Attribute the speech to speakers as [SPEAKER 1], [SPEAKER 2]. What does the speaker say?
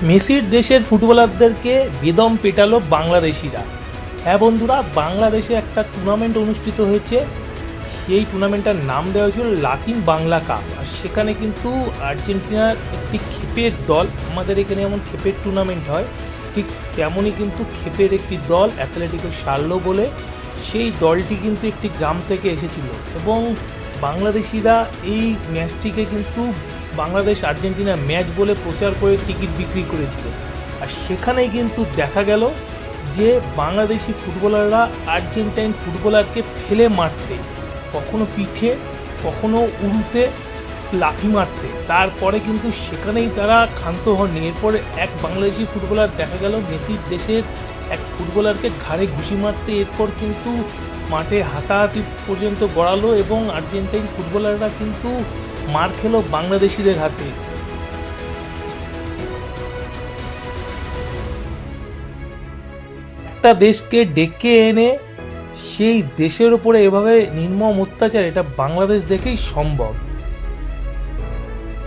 [SPEAKER 1] মেসির দেশের ফুটবলারদেরকে বেদম পেটালো বাংলাদেশিরা। হ্যাঁ বন্ধুরা, বাংলাদেশে একটা টুর্নামেন্ট অনুষ্ঠিত হয়েছে। সেই টুর্নামেন্টটার নাম দেওয়া হয়েছিল লাতিন বাংলা কাপ। আর সেখানে কিন্তু আর্জেন্টিনার একটি ক্ষেপের দল, আমাদের এখানে যেমন ক্ষেপের টুর্নামেন্ট হয় ঠিক তেমনই কিন্তু ক্ষেপের একটি দল অ্যাথলেটিকো সার্লো বলে, সেই দলটি কিন্তু একটি গ্রাম থেকে এসেছিল এবং বাংলাদেশিরা এই ম্যাচটিকে কিন্তু বাংলাদেশ আর্জেন্টিনা ম্যাচ বলে প্রচার করে টিকিট বিক্রি করেছিল। আর সেখানেই কিন্তু দেখা গেল যে বাংলাদেশি ফুটবলাররা আর্জেন্টাইন ফুটবলারকে ফেলে মারতে, কখনো পিঠে কখনো উড়ুতে লাফি মারতে, তারপরে কিন্তু সেখানেই তারা ক্ষান্ত হননি। এরপরে এক বাংলাদেশি ফুটবলার দেখা গেল মেসির দেশের এক ফুটবলারকে ঘাড়ে ঘুষি মারতে, এরপর কিন্তু মাঠে হাতাহাতি পর্যন্ত গড়ালো এবং আর্জেন্টাইন ফুটবলাররা কিন্তু মার খেলো বাংলাদেশিদের হাতে। একটা দেশকে ডেকে এনে সেই দেশের উপরে এভাবে নির্মম অত্যাচার, এটা বাংলাদেশ দেখেই সম্ভব।